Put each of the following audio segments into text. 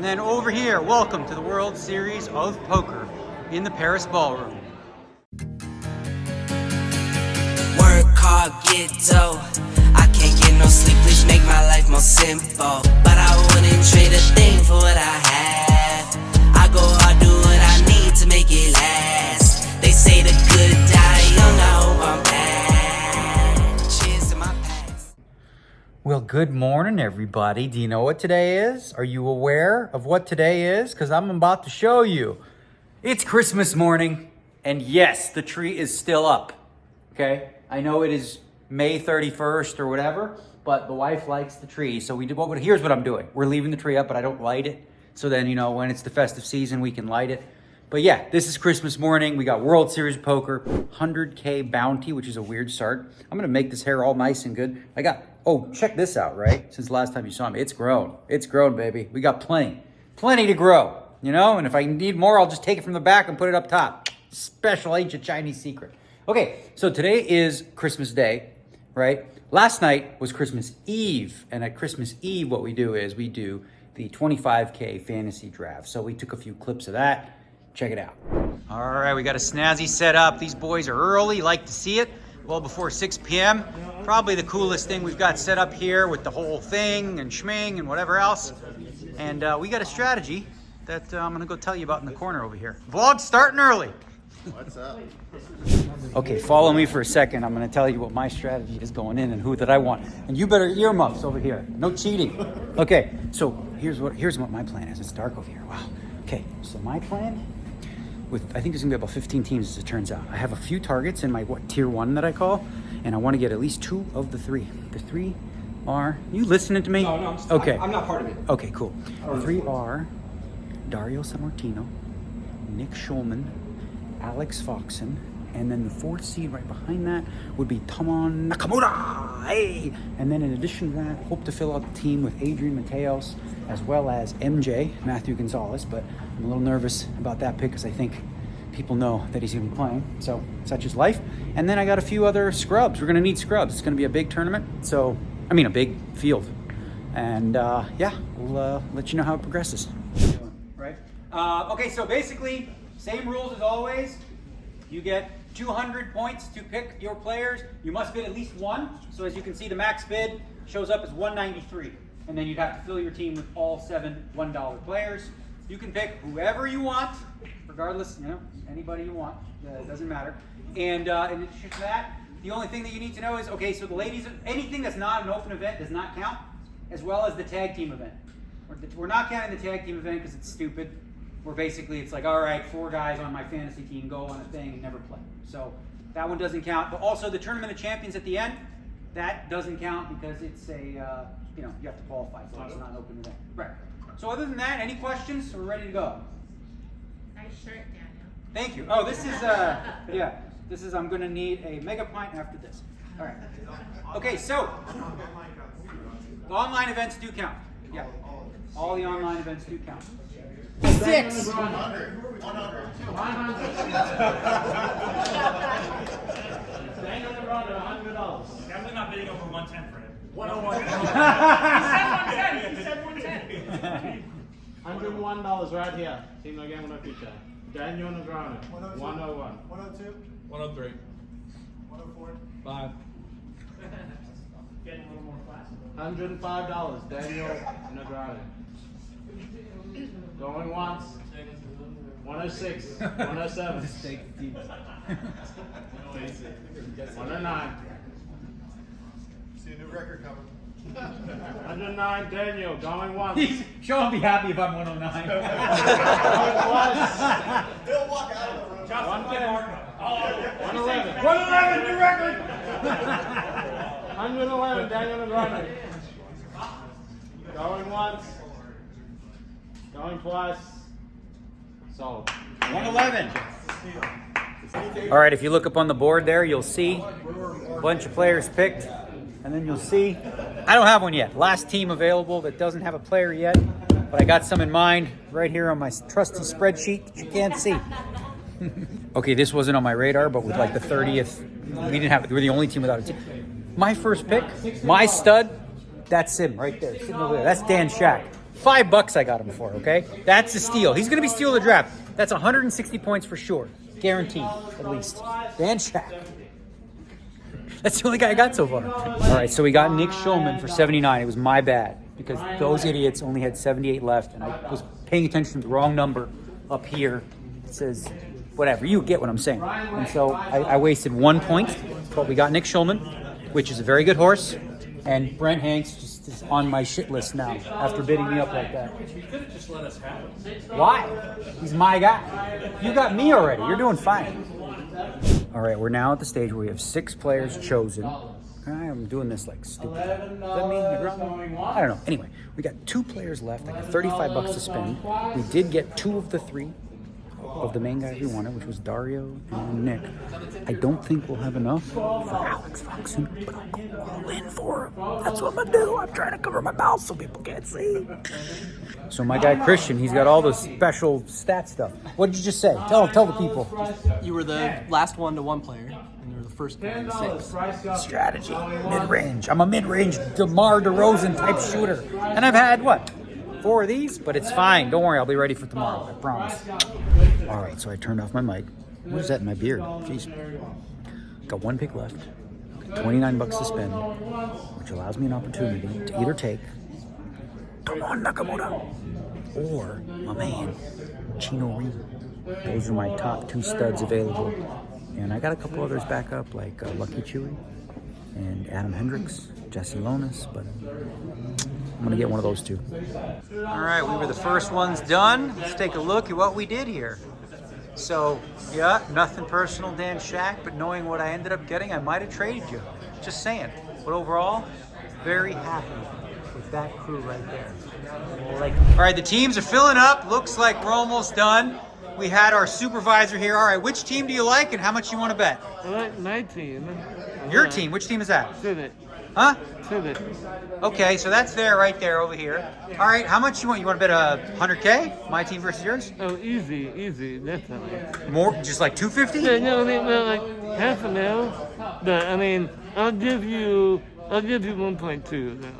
And then over here, welcome to the World Series of Poker in the Paris Ballroom. Work hard, get dough. I can't get no sleep, please make my life more simple. But I wouldn't trade a thing for what I have. I go hard, do what I need to make it last. They say the good die young, I hope I'm back. Cheers to my past. Well, good morning, everybody. Do you know what today is? Are you aware of what today is? Because I'm about to show you. It's Christmas morning, and yes, the tree is still up. Okay? I know it is May 31st or whatever, but the wife likes the tree. So here's what I'm doing. We're leaving the tree up, but I don't light it. So then, you know, when it's the festive season, we can light it. But yeah, this is Christmas morning. We got World Series of Poker, 100K bounty, which is a weird start. I'm going to make this hair all nice and good. Oh, check this out, right? Since the last time you saw me, it's grown. It's grown, baby. We got plenty to grow, you know? And if I need more, I'll just take it from the back and put it up top. Special ancient Chinese secret. Okay, so today is Christmas Day, right? Last night was Christmas Eve, and at Christmas Eve, what we do is we do the 25K fantasy draft. So we took a few clips of that. Check it out. All right, we got a snazzy setup. These boys are early, like to see it, well before 6 p.m. Probably the coolest thing we've got set up here with the whole thing and schming and whatever else. And we got a strategy that I'm gonna go tell you about in the corner over here. Vlog's starting early. What's up? Okay, follow me for a second. I'm going to tell you what my strategy is going in and who that I want. And you better earmuffs over here. No cheating. Okay, so here's what my plan is. It's dark over here. Wow. Okay, so my plan I think there's going to be about 15 teams as it turns out. I have a few targets in my tier 1 that I call, and I want to get at least 2 of the 3. The 3 are, you listening to me? No, okay. I'm not part of it. Okay, cool. The 3 are Dario Sammartino, Nick Schulman, Alex Foxen, and then the 4th seed right behind that would be Tamon Nakamura. Hey! And then in addition to that, hope to fill out the team with Adrian Mateos as well as MJ, Matthew Gonzalez, but I'm a little nervous about that pick because I think people know that he's going to be playing, so such is life. And then I got a few other scrubs. We're going to need scrubs. It's going to be a big tournament, a big field. And yeah, we'll let you know how it progresses. Right? Okay, so basically, same rules as always. You get 200 points to pick your players. You must bid at least 1. So as you can see, the max bid shows up as 193. And then you'd have to fill your team with all 7 $1 players. You can pick whoever you want, regardless, anybody you want. It doesn't matter. And in addition to that, the only thing that you need to know is, okay, so the ladies, anything that's not an open event does not count, as well as the tag team event. We're not counting the tag team event because it's stupid. Where basically it's like, all right, 4 guys on my fantasy team go on a thing and never play. So that one doesn't count. But also the Tournament of Champions at the end, that doesn't count because it's a, you have to qualify for it. It's not an open event. Right. So other than that, any questions? We're ready to go. Nice shirt, Daniel. Thank you. Oh, this is, I'm going to need a mega pint after this. All right. Okay, so the online events do count. Yeah. All the online events do count. 6. 100. Daniel Negreanu, $100. Definitely not bidding over 110 for him. 101. He said 110. $101 right here. Team No Game, No Future. Daniel Negreanu, 101. 102. 103. 104. 5. Getting a little more classy. $105, Daniel Negreanu. Going once. 106. 107. 109. See a new record coming. 109, Daniel, going once. Sean will be happy if I'm 109. Going twice. He'll walk out of the room. 110. 111. 111, new record! 111, Daniel Negreanu. Going once. Going twice. Sold. 111. All right, if you look up on the board there, you'll see a bunch of players picked. And then you'll see, I don't have one yet. Last team available that doesn't have a player yet. But I got some in mind right here on my trusty spreadsheet that you can't see. Okay, this wasn't on my radar, but with like the 30th, we were the only team without a team. My first pick, my stud, that's him right there, sitting over there. That's Dan Shack. $5 I got him for, okay? That's a steal. He's going to be steal of the draft. That's 160 points for sure. Guaranteed, at least. Dan Shack. That's the only guy I got so far. All right, so we got Nick Schulman for 79. It was my bad because those idiots only had 78 left, and I was paying attention to the wrong number up here. It says, whatever, you get what I'm saying. And so I wasted 1 point, but we got Nick Schulman, which is a very good horse, and Brent Hanks just is on my shit list now after bidding me up like that. You could have just let us have it. Why? He's my guy. You got me already. You're doing fine. All right, we're now at the stage where we have 6 players chosen. Okay, I'm doing this like stupid. Does that mean Negreanu? I don't know. Anyway, we got 2 players left. I got $35 to spend. We did get 2 of the 3 of the main guys we wanted, which was Dario and Nick. I don't think we'll have enough for Alex Foxen, but I'll go all in for him. That's what I'm gonna do. I'm trying to cover my mouth so people can't see. So my guy Christian, he's got all the special stat stuff. What did you just say? Tell the people. You were the last 1 to 1 player, and you were the first one to 6. Strategy, mid-range. I'm a mid-range DeMar DeRozan type shooter. And I've had, what, 4 of these? But it's fine. Don't worry, I'll be ready for tomorrow. I promise. All right, so I turned off my mic. What is that in my beard? Jeez. Got 1 pick left. $29 to spend, which allows me an opportunity to either take Tomohiro Nakamura or my man, Chino Ryu. Those are my top 2 studs available. And I got a couple others back up, like Lucky Chewy and Adam Hendricks, Jesse Lonis, but I'm going to get one of those 2. All right, we were the first ones done. Let's take a look at what we did here. So, yeah, nothing personal, Dan Shack, but knowing what I ended up getting, I might have traded you. Just saying. But overall, very happy with that crew right there. All right, the teams are filling up. Looks like we're almost done. We had our supervisor here. All right, which team do you like and how much you want to bet? I like my team. Your team. Which team is that? Civic. Huh? Civic. Okay, so that's there, right there, over here. All right, how much you want? You want to bet 100K? My team versus yours? Oh, easy, definitely. More, just like 250? Yeah, no, I mean, well, like half a mil. But I mean, I'll give you 1.2 now.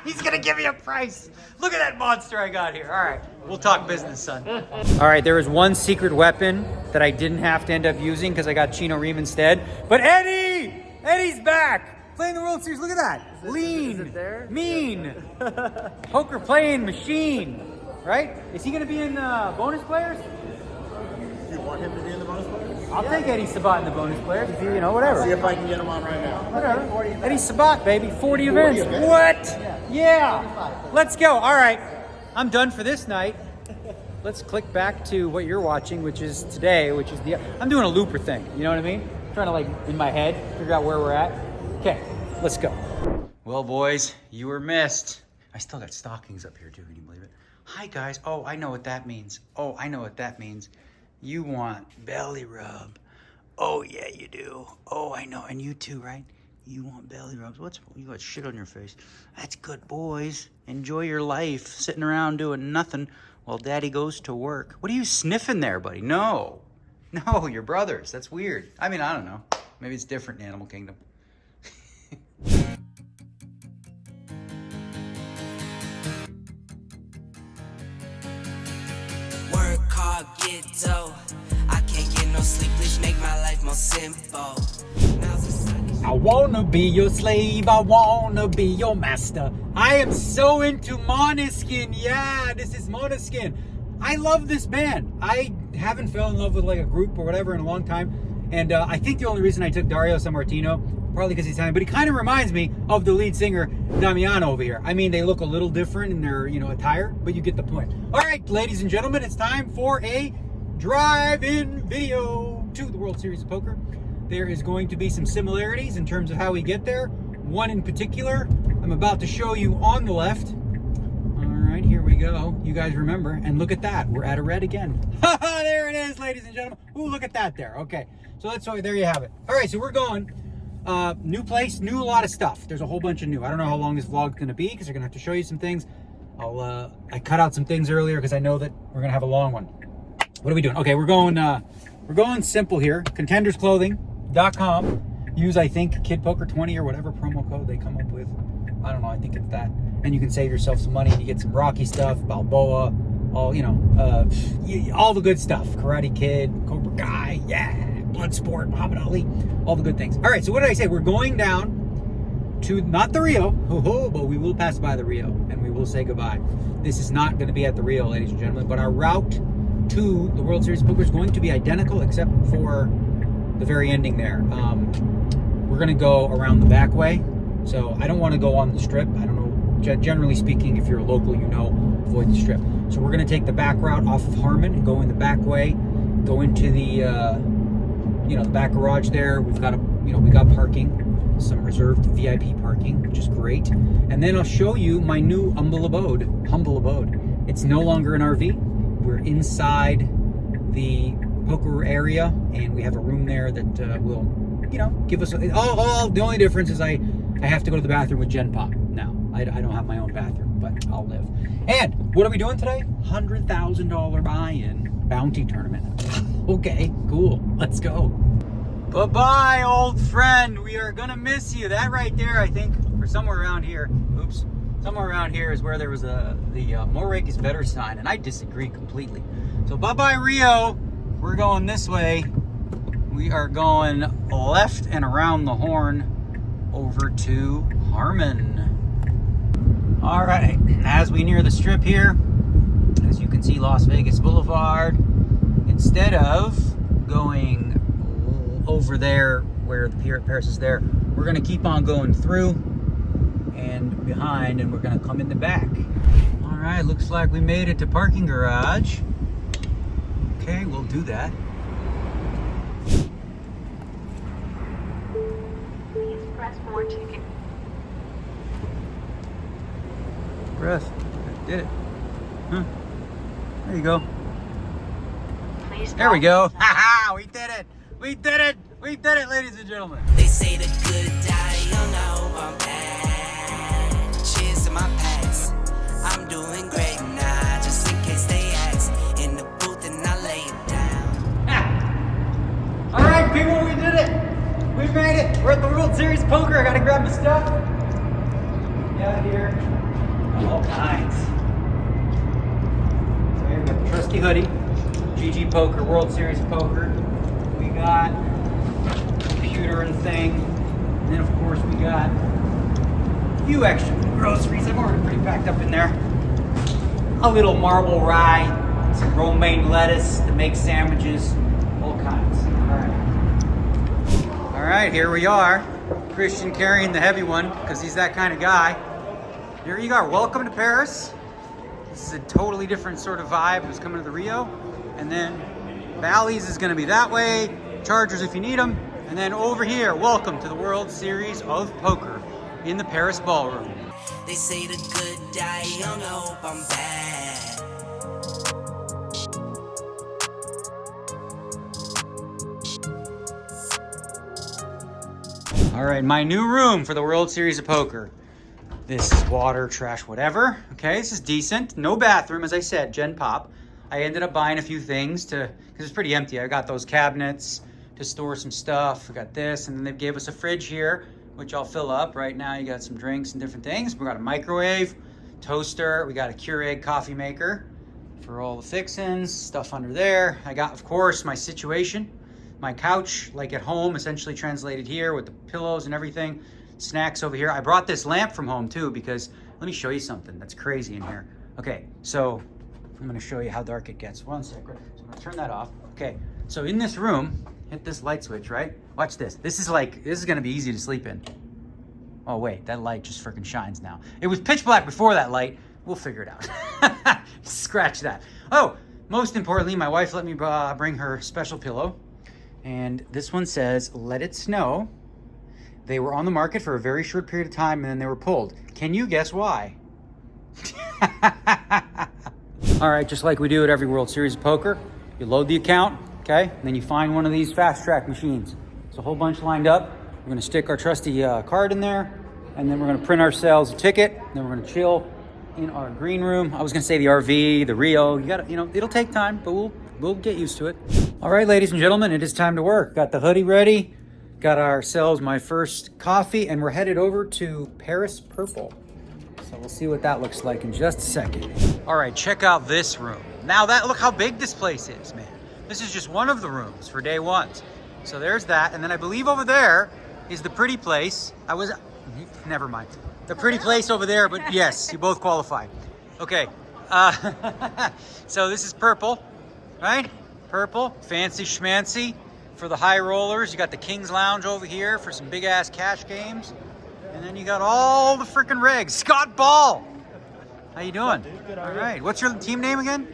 He's gonna give me a price. Look at that monster I got here. All right, we'll talk business, son. All right, there was one secret weapon that I didn't have to end up using because I got Chino Reem instead. But Eddie's back. Playing the World Series, look at that. Lean, is it there? mean, poker playing machine, right? Is he gonna be in bonus players? Do you want him to be in the bonus players? I'll take Eddie Sabat in the bonus players, if you know, whatever. See if I can get him on right now. Whatever. Eddie Sabat, baby. 40 events. What? Yeah. Let's go. All right. I'm done for this night. Let's click back to what you're watching, which is today, which is I'm doing a looper thing. You know what I mean? I'm trying to, like, in my head, figure out where we're at. Okay, let's go. Well, boys, you were missed. I still got stockings up here, too. Can you believe it? Hi, guys. Oh, I know what that means. You want belly rub. Oh, yeah, you do. Oh, I know. And you too, right? You want belly rubs. You got shit on your face. That's good, boys. Enjoy your life sitting around doing nothing while daddy goes to work. What are you sniffing there, buddy? No, you're brothers. That's weird. I mean, I don't know. Maybe it's different in Animal Kingdom. Work hard, get dough. I can't get no sleep, please make my life more simple. Now's the sun. I wanna be your slave, I wanna be your master. I am so into Måneskin. Yeah, this is Måneskin. I love this band. I haven't fell in love with like a group or whatever in a long time. And I think the only reason I took Dario Sammartino, probably because he's Italian, but he kind of reminds me of the lead singer, Damiano, over here. I mean, they look a little different in their, attire, but you get the point. All right, ladies and gentlemen, it's time for a drive-in video to the World Series of Poker. There is going to be some similarities in terms of how we get there. One in particular, I'm about to show you on the left. All right, here we go. You guys remember, and look at that. We're at a red again. There it is, ladies and gentlemen. Ooh, look at that there. Okay, so there you have it. All right, so we're going. New place, a lot of stuff. There's a whole bunch of new. I don't know how long this vlog's gonna be because they're gonna have to show you some things. I cut out some things earlier because I know that we're gonna have a long one. What are we doing? Okay, we're going simple here. ContendersClothing.com. Use, I think, KidPoker20 or whatever promo code they come up with. I don't know, I think it's that. and you can save yourself some money. You get some Rocky stuff, Balboa, all, you know, all the good stuff. Karate Kid, Cobra Kai, yeah, Bloodsport, Muhammad Ali, all the good things. All right, so what did I say? We're going down to, not the Rio, but we will pass by the Rio, and we will say goodbye. This is not going to be at the Rio, ladies and gentlemen, but our route to the World Series of Poker is going to be identical, except for the very ending there. We're going to go around the back way, so I don't want to go on the strip. I don't know, generally speaking, if you're a local, you know, avoid the strip. So we're going to take the back route off of Harmon and go in the back way, go into the, you know, the back garage there. We've got we got parking, some reserved VIP parking, which is great. And then I'll show you my new humble abode. It's no longer an RV. We're inside the poker area, and we have a room there that will, you know, give us the only difference is I have to go to the bathroom with Gen Pop now. I don't have my own bathroom, but I'll live. And what are we doing today? $100,000 buy-in bounty tournament. Okay, cool. Let's go. Bye-bye, old friend. We are gonna miss you. That right there, I think, or somewhere around here. Oops. Somewhere around here is where there was the more rake is better sign, and I disagree completely. So bye-bye, Rio. We're going this way. We are going left and around the horn over to Harmon. All right, as we near the strip here, as you can see, Las Vegas Boulevard, instead of going over there where the Paris is there, we're gonna keep on going through and behind, and we're gonna come in the back. All right, looks like we made it to parking garage. Okay, we'll do that. Please press 4 ticket. Breath. Did it. Huh. There you go. Please There we go. Ha-ha! We did it! We did it! We did it, ladies and gentlemen. They say the good die young, I hope I'm bad. Cheers to my past. I'm doing great now, just in case they ask. In the booth and I lay it down. All right, people, we did it. We made it. We're at the World Series of Poker. I gotta grab my stuff. Get out of here. All kinds. So here we got the trusty hoodie. GG Poker, World Series of Poker. We got computer and thing. And then, of course, we got a few extra groceries. I'm already pretty packed up in there. A little marble rye, some romaine lettuce to make sandwiches, all kinds. All right, here we are. Christian carrying the heavy one because he's that kind of guy. Here you are. Welcome to Paris. This is a totally different sort of vibe. Who's coming to the Rio, and then Bally's is going to be that way. Chargers if you need them, and then over here. Welcome to the World Series of Poker in the Paris Ballroom. They say the good die young, I hope I'm bad. All right, my new room for the World Series of Poker. This is water, trash, whatever. Okay, this is decent. No bathroom, as I said, Gen Pop. I ended up buying a few things because it's pretty empty. I got those cabinets to store some stuff. We got this, and then they gave us a fridge here, which I'll fill up. Right now, you got some drinks and different things. We got a microwave, toaster. We got a Keurig coffee maker for all the fixins, stuff under there. I got, of course, my situation. My couch, like at home, essentially translated here with the pillows and everything. Snacks over here. I brought this lamp from home too because let me show you something that's crazy in here. Okay, so I'm gonna show you how dark it gets. One second. So I'm gonna turn that off. Okay, so in this room, hit this light switch, right? Watch this. This is gonna be easy to sleep in. Oh wait, that light just freaking shines now. It was pitch black before that light. We'll figure it out. Scratch that. Oh, most importantly, my wife let me bring her special pillow. And this one says, "Let it snow." They were on the market for a very short period of time, and then they were pulled. Can you guess why? All right, just like we do at every World Series of Poker, you load the account, okay? And then you find one of these fast track machines. It's a whole bunch lined up. We're gonna stick our trusty card in there, and then we're gonna print ourselves a ticket, and then we're gonna chill in our green room. I was gonna say the RV, the Rio. You gotta, it'll take time, but we'll get used to it. All right, ladies and gentlemen, it is time to work. Got the hoodie ready. Got ourselves my first coffee, and we're headed over to Paris Purple. So we'll see what that looks like in just a second. All right, check out this room. Now look how big this place is, man. This is just one of the rooms for day ones. So there's that. And then I believe over there is the pretty place. Never mind. The pretty place over there, but yes, you both qualify. Okay. So this is purple, right? Purple, fancy schmancy for the high rollers. You got the King's Lounge over here for some big ass cash games. And then you got all the freaking regs. Scott Ball. How you doing? All right. What's your team name again?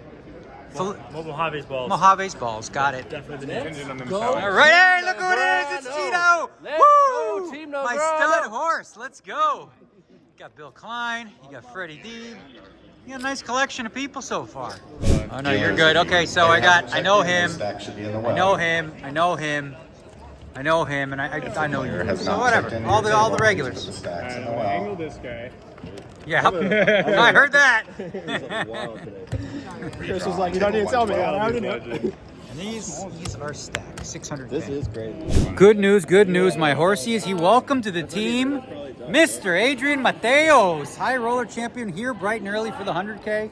Mojave's balls. Mojave's Balls. Got it. Definitely the name. All right. Hey, look who it is. It's Tito. Let's Woo! go, Team My Negreanu. stud horse. Let's go. You got Bill Klein. You got Freddie D. You got a nice collection of people so far. Oh, no, you're good. Okay, so I know him. I know him, and I know you. So whatever. All the regulars. Angle this guy. Yeah, I heard that. Chris was like, you don't need to tell me. I already know. And these are stacked. 600. This is great. Good news. My horsies, he welcome to the team, Mr. Adrian Mateos, high roller champion here bright and early for the 100K.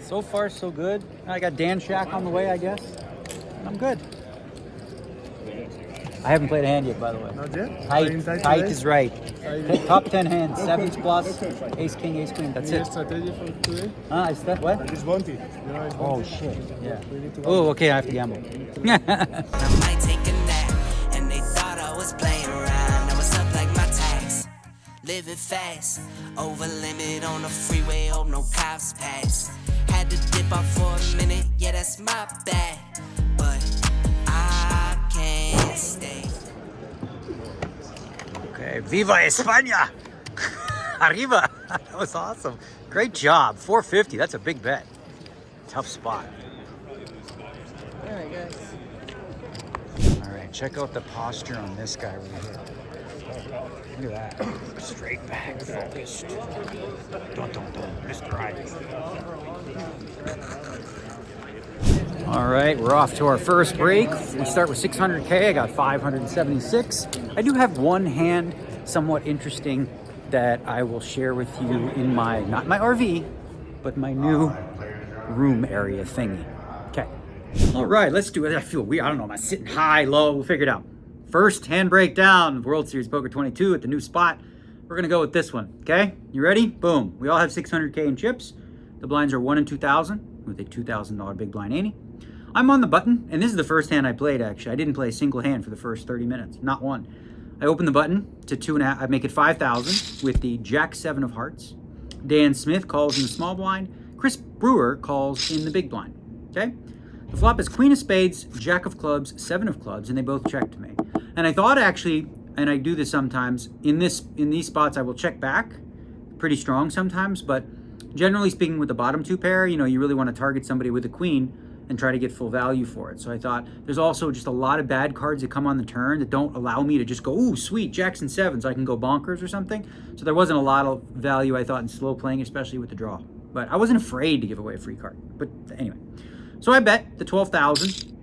So far, so good. I got Dan Shack on the way, I guess. I'm good. I haven't played a hand yet, by the way. Not yet? Tight is right. Top 10 hands, 7s plus, ace, king, ace, queen. That's it. Strategy for today? Is that what? It's bounty. Oh, shit. Yeah. Oh, okay, I have to gamble. I might take a nap, and they thought I was playing around. I was up like my tax, living fast, over limit on the freeway. Hope no cops pass. Had to dip off for a minute, yeah, that's my bad, but I can't stay. Okay, Viva España! Arriba! That was awesome. Great job. 450. That's a big bet. Tough spot. All right, guys. All right, check out the posture on this guy right here. Look at that. Straight back, focused. Dun, dun, dun. Mr. Ivey. All right, we're off to our first break. We start with 600K. I got 576. I do have one hand, somewhat interesting, that I will share with you in my, not my RV, but my new room area thingy. Okay. All right, let's do it. I feel weird. I don't know. Am I sitting high, low? We'll figure it out. First hand breakdown, World Series Poker 22 at the new spot. We're going to go with this one, okay? You ready? Boom. We all have 600K in chips. The blinds are 1 in 2,000 with a $2,000 big blind ante. I'm on the button, and this is the first hand I played, actually. I didn't play a single hand for the first 30 minutes, not one. I open the button to 2.5. I make it 5,000 with the Jack 7 of hearts. Dan Smith calls in the small blind. Chris Brewer calls in the big blind, okay? The flop is Queen of Spades, Jack of Clubs, 7 of Clubs, and they both check to me. And I thought actually, and I do this sometimes, in these spots I will check back, pretty strong sometimes, but generally speaking with the bottom two pair, you know, you really want to target somebody with a queen and try to get full value for it. So I thought there's also just a lot of bad cards that come on the turn that don't allow me to just go, ooh, sweet, Jacks and 7s, I can go bonkers or something. So there wasn't a lot of value, I thought, in slow playing, especially with the draw. But I wasn't afraid to give away a free card. But anyway, so I bet the 12,000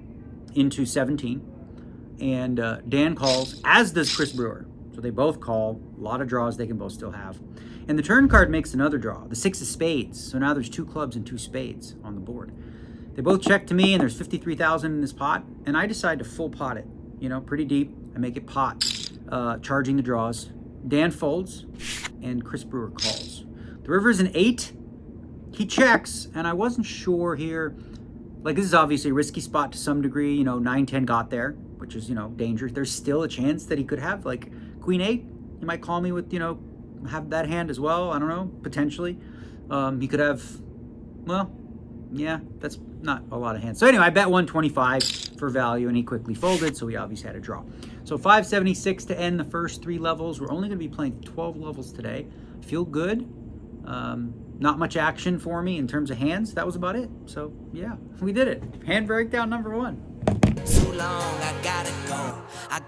into 17, and Dan calls, as does Chris Brewer. So they both call, a lot of draws they can both still have. And the turn card makes another draw, the 6 of spades. So now there's 2 clubs and 2 spades on the board. They both check to me, and there's 53,000 in this pot, and I decide to full pot it, you know, pretty deep. I make it pot, charging the draws. Dan folds, and Chris Brewer calls. The river is an 8. He checks, and I wasn't sure here. Like, this is obviously a risky spot to some degree. You know, 9-10 got there, which is, you know, dangerous. There's still a chance that he could have, like, Queen 8. He might call me with, you know, have that hand as well. I don't know, potentially. He could have, well, yeah, that's not a lot of hands. So anyway, I bet 125 for value, and he quickly folded, so we obviously had a draw. So 576 to end the first 3 levels. We're only going to be playing 12 levels today. Feel good. Not much action for me in terms of hands. That was about it. So yeah, we did it. Hand breakdown number 1. Too long, I gotta go. I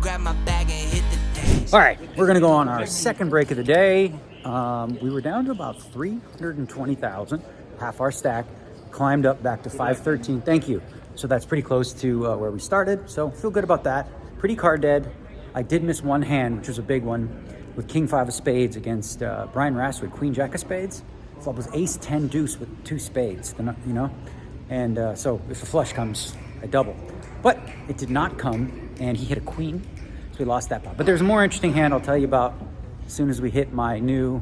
grab my bag and hit the dash. All right, we're going to go on our second break of the day. We were down to about 320,000, half our stack, climbed up back to 513. Thank you. So that's pretty close to where we started. So feel good about that. Pretty card dead. I did miss one hand, which was a big one. with King 5 of spades against Brian Rass with Queen Jack of spades. Flop was Ace 10 deuce with 2 spades, you know? And so if a flush comes, I double. But it did not come, and he hit a queen, so we lost that pot. But there's a more interesting hand I'll tell you about as soon as we hit my new,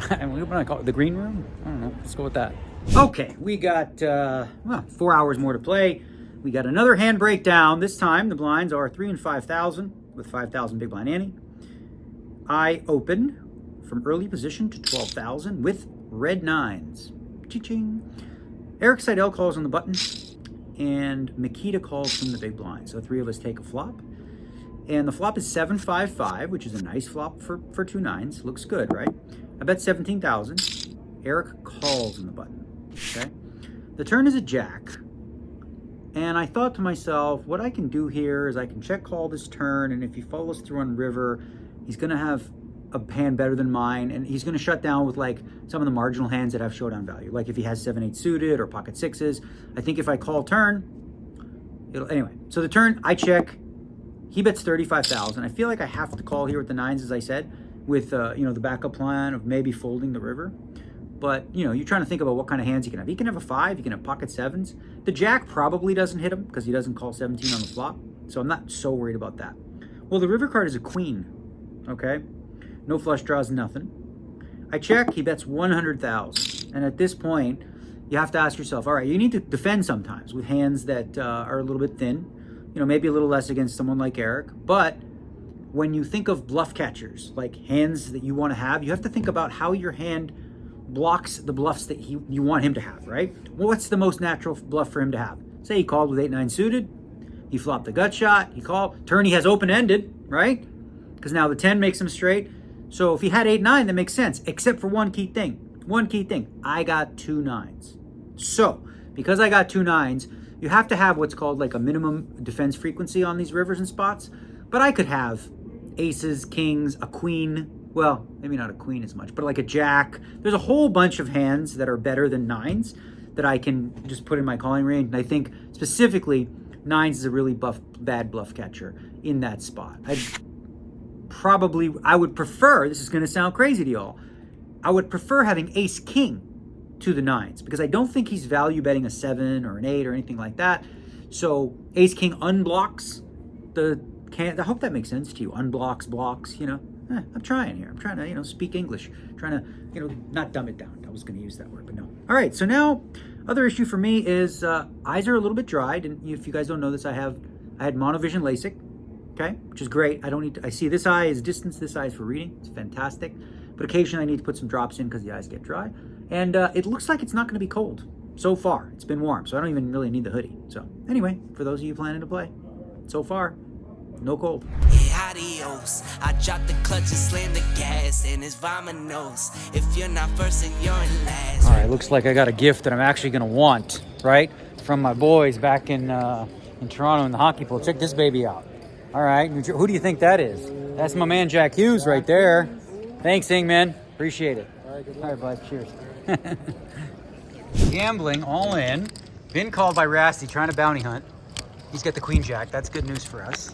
what do I call it, the green room? I don't know, let's go with that. Okay, we got 4 hours more to play. We got another hand breakdown. This time the blinds are 3 and 5,000 with 5,000 big blind ante. I open from early position to 12,000 with red nines. Ching. Eric Seidel calls on the button, and Makita calls from the big blind. So 3 of us take a flop. And the flop is 7-5-5, which is a nice flop for 2 nines. Looks good, right? I bet 17,000. Eric calls on the button. Okay. The turn is a jack. And I thought to myself, what I can do here is I can check call this turn, and if he follows through on river, he's going to have a hand better than mine, and he's going to shut down with like some of the marginal hands that have showdown value. Like if he has 7-8 suited or pocket sixes. I think if I call turn, anyway. So the turn, I check. He bets 35,000. I feel like I have to call here with the nines, as I said, with the backup plan of maybe folding the river. But, you're trying to think about what kind of hands he can have. He can have a 5. He can have pocket 7s. The jack probably doesn't hit him because he doesn't call 17 on the flop. So I'm not so worried about that. Well, the river card is a queen. Okay? No flush draws, nothing. I check. He bets 100,000. And at this point, you have to ask yourself, all right, you need to defend sometimes with hands that are a little bit thin. Maybe a little less against someone like Eric. But when you think of bluff catchers, like hands that you want to have to think about how your hand blocks the bluffs that you want him to have, right? Well, what's the most natural bluff for him to have? Say he called with 8-9 suited, he flopped the gut shot, he called, turn he has open-ended, right? Because now the 10 makes him straight. So if he had 8-9, that makes sense, except for one key thing. I got 2 nines. So, because I got 2 nines, you have to have what's called like a minimum defense frequency on these rivers and spots. But I could have aces, kings, a queen, well, maybe not a queen as much, but like a jack. There's a whole bunch of hands that are better than nines that I can just put in my calling range. And I think specifically nines is a really bad bluff catcher in that spot. I would prefer, this is going to sound crazy to y'all, I would prefer having ace king to the nines because I don't think he's value betting a 7 or an 8 or anything like that. So ace king unblocks the I hope that makes sense to you. Unblocks, blocks, I'm trying here. I'm trying to, speak English. Trying to, not dumb it down. I was going to use that word, but no. All right, so now, other issue for me is eyes are a little bit dried. And if you guys don't know this, I had monovision LASIK, okay, which is great. I see this eye is distance, this eye is for reading. It's fantastic. But occasionally I need to put some drops in because the eyes get dry. And it looks like it's not going to be cold. So far, it's been warm, so I don't even really need the hoodie. So anyway, for those of you planning to play, so far, no cold. Yeah, adios. I dropped the clutch and slammed the gas, and it's vamonos. If you're not first and you're in last. All right, looks like I got a gift that I'm actually going to want, right? From my boys back in Toronto in the hockey pool. Check this baby out. All right, who do you think that is? That's my man Jack Hughes right there. Thanks, Ingman. Appreciate it. All right, bud. Cheers. Gambling all in. Been called by Rasty trying to bounty hunt. He's got the queen jack. That's good news for us.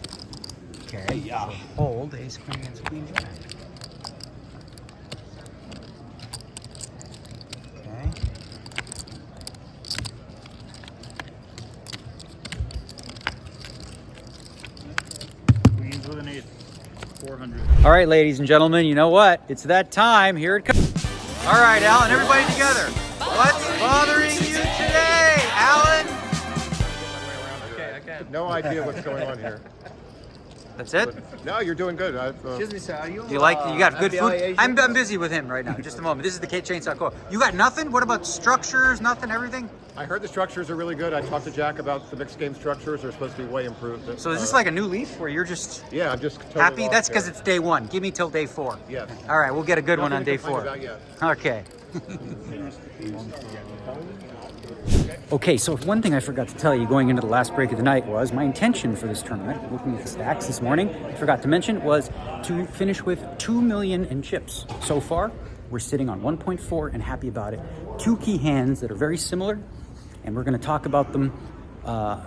Okay. Yeah. So hold ace queen against queen jack. Okay. Queens with an 8. 400. All right, ladies and gentlemen, you know what? It's that time. Here it comes. All right, Alan, everybody together. What's bothering you today, Alan? Okay. No idea what's going on here. That's it? No, you're doing good. Excuse me, sir. Are you? You got good FBI food? agent? I'm busy with him right now. Just a moment. This is the Chainsaw Co. You got nothing? What about structures? Nothing? Everything? I heard the structures are really good. I talked to Jack about the mixed game structures. They're supposed to be way improved. So is this like a new leaf where you're just Yeah, I'm just totally happy? lost That's here. because it's day 1. Give me till day 4. Yes. All right, we'll get a good one on Nothing day to complain 4. about yet. Okay. Okay, so one thing I forgot to tell you going into the last break of the night was my intention for this tournament, looking at the stacks this morning, I forgot to mention, was to finish with 2 million in chips. So far, we're sitting on 1.4 and happy about it. 2 key hands that are very similar, and we're going to talk about them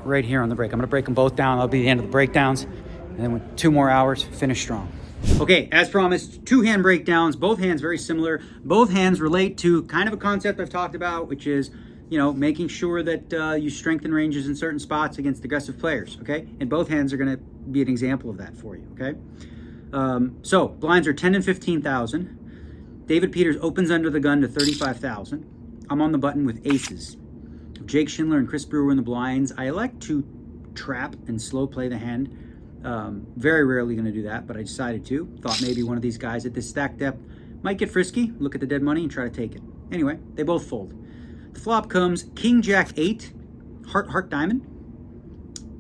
right here on the break. I'm going to break them both down. That'll be the end of the breakdowns, and then with 2 more hours, finish strong. Okay, as promised, 2-hand breakdowns, both hands very similar. Both hands relate to kind of a concept I've talked about, which is, you know, making sure that you strengthen ranges in certain spots against aggressive players, okay? And both hands are gonna be an example of that for you, okay? So, blinds are 10 and 15,000. David Peters opens under the gun to 35,000. I'm on the button with aces. Jake Schindler and Chris Brewer in the blinds. I like to trap and slow play the hand. Very rarely going to do that, but I decided to. Thought maybe one of these guys at this stack depth might get frisky, look at the dead money and try to take it. Anyway, they both fold. The flop comes King Jack 8, heart diamond.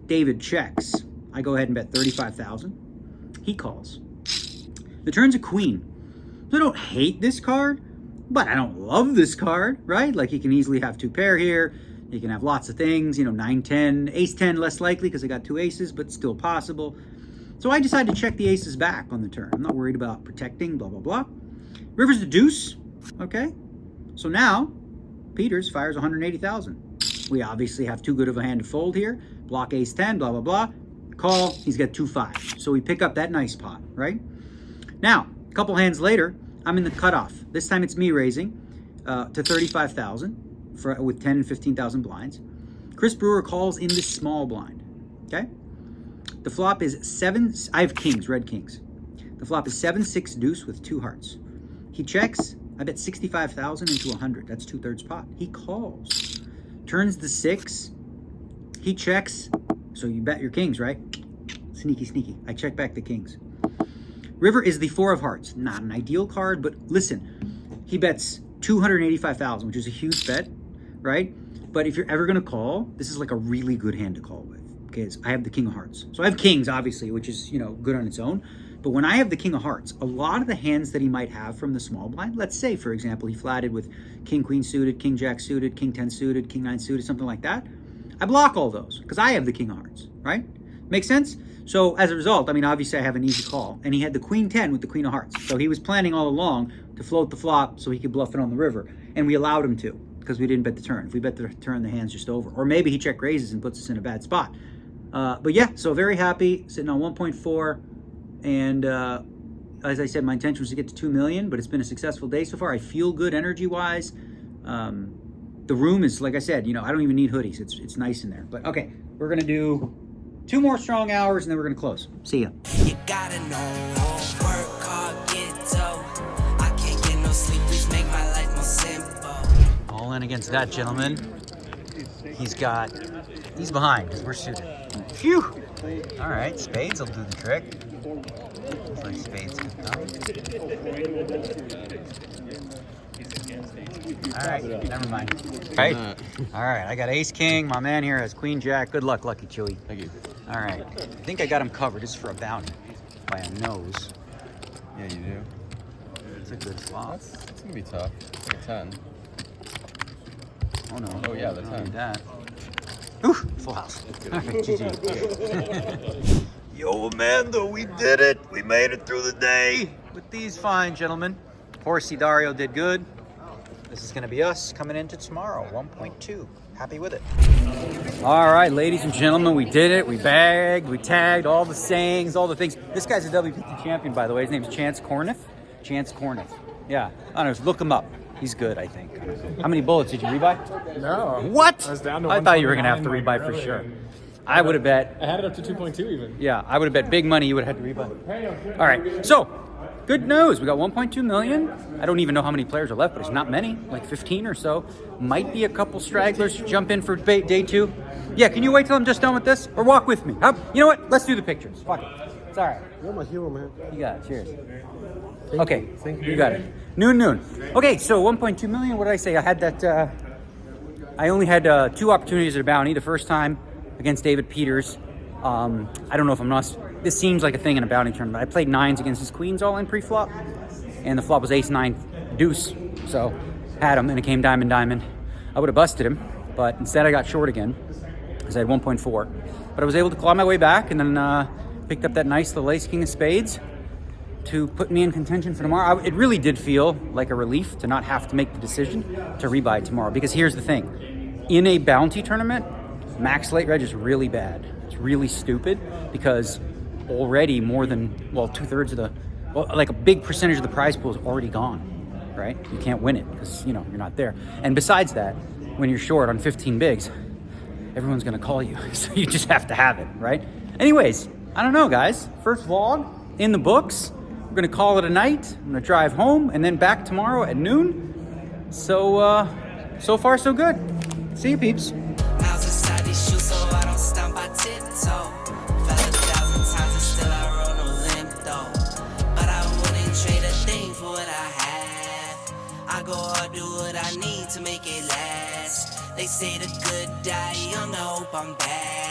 David checks. I go ahead and bet 35,000. He calls. The turn's a queen. So I don't hate this card, but I don't love this card, right? Like you can easily have 2 pair here. You can have lots of things, you know, 9, 10, ace 10, less likely because I got 2 aces, but still possible. So I decided to check the aces back on the turn. I'm not worried about protecting, blah, blah, blah. River's the deuce, okay? So now, Peters fires 180,000. We obviously have too good of a hand to fold here. Block ace 10, blah, blah, blah. Call, he's got 2-5. So we pick up that nice pot, right? Now, a couple hands later, I'm in the cutoff. This time it's me raising to 35,000. With 10 and 15,000 blinds. Chris Brewer calls in this small blind, okay? The flop is 7, I have kings, red kings. The flop is 7-6 deuce with 2 hearts. He checks, I bet 65,000 into 100, that's 2/3 pot. He calls, turns the 6, he checks, so you bet your kings, right? Sneaky, sneaky, I check back the kings. River is the 4 of hearts, not an ideal card, but listen, he bets 285,000, which is a huge bet, right? But if you're ever going to call, this is like a really good hand to call with. Okay, I have the king of hearts. So I have kings, obviously, which is, you know, good on its own. But when I have the king of hearts, a lot of the hands that he might have from the small blind, let's say, for example, he flatted with king, queen suited, king, jack suited, king 10 suited, king 9 suited, something like that. I block all those because I have the king of hearts, right? Makes sense? So as a result, I mean, obviously I have an easy call. And he had the queen 10 with the queen of hearts. So he was planning all along to float the flop so he could bluff it on the river. And we allowed him to, because we didn't bet the turn. If we bet the turn, the hand's just over. Or maybe he check raises and puts us in a bad spot. But yeah, so very happy, sitting on 1.4. And as I said, my intention was to get to 2 million, but it's been a successful day so far. I feel good energy-wise. The room is, like I said, you know, I don't even need hoodies. It's nice in there. But okay, we're going to do 2 more strong hours, and then we're going to close. See ya. You gotta know, work hard, get dough. I can't get no sleep, please make my life more simple. All in against that gentleman. He's behind because we're suited. Phew! All right, spades will do the trick. Looks like spades can come. All right, never mind. Right? All right, I got ace king. My man here has queen jack. Good luck, Lucky Chewy. Thank you. All right, I think I got him covered. It's for a bounty by a nose. Yeah, you do. It's a good flop. It's gonna be tough. It's like a 10. Oh no. Oh yeah, the I don't 10. need that. Ooh, full house. All right, GG. Yo, Amanda, we did it. We made it through the day with these fine gentlemen. Horsey Dario did good. This is going to be us coming into tomorrow, 1.2. Happy with it. All right, ladies and gentlemen, we did it. We bagged, we tagged, all the sayings, all the things. This guy's a WPT champion, by the way. His name's Chance Corniff. Chance Corniff. Yeah, I don't know. Look him up. He's good, I think. How many bullets did you rebuy? No. What? I was down to I thought you were going to have to rebuy for sure. I would have bet. I had it up to 2.2 even. Yeah, I would have bet big money you would have had to rebuy. All right, so good news. We got 1.2 million. I don't even know how many players are left, but it's not many, like 15 or so. Might be a couple stragglers jump in for day 2. Yeah, can you wait till I'm just done with this? Or walk with me? You know what? Let's do the pictures. Fuck it. It's all right. You're my hero, man. You got it. Cheers. Okay. You got it. Noon. Okay, so 1.2 million. What did I say? I had that. I only had 2 opportunities at a bounty. The first time against David Peters. I don't know if I'm not. This seems like a thing in a bounty tournament. I played 9s against his queens all in pre-flop, and the flop was ace 9 deuce. So had him, and it came diamond. I would have busted him, but instead I got short again because I had 1.4. But I was able to claw my way back, and then picked up that nice little ace king of spades to put me in contention for tomorrow. It really did feel like a relief to not have to make the decision to rebuy tomorrow. Because here's the thing. In a bounty tournament, max late reg is really bad. It's really stupid because already more than, well, 2/3 of the well, like a big percentage of the prize pool is already gone, right? You can't win it because, you know, you're not there. And besides that, when you're short on 15 bigs, everyone's gonna call you. So you just have to have it, right? Anyways, I don't know, guys. First vlog in the books. We're gonna call it a night. I'm gonna drive home and then back tomorrow at noon. So, so far so good. See you, peeps. Miles inside these shoes so I don't stomp by tiptoe. Fell 1,000 times and still I roll no limp though. But I wouldn't trade a thing for what I have. I go hard, do what I need to make it last. They say the good die young, I hope I'm bad.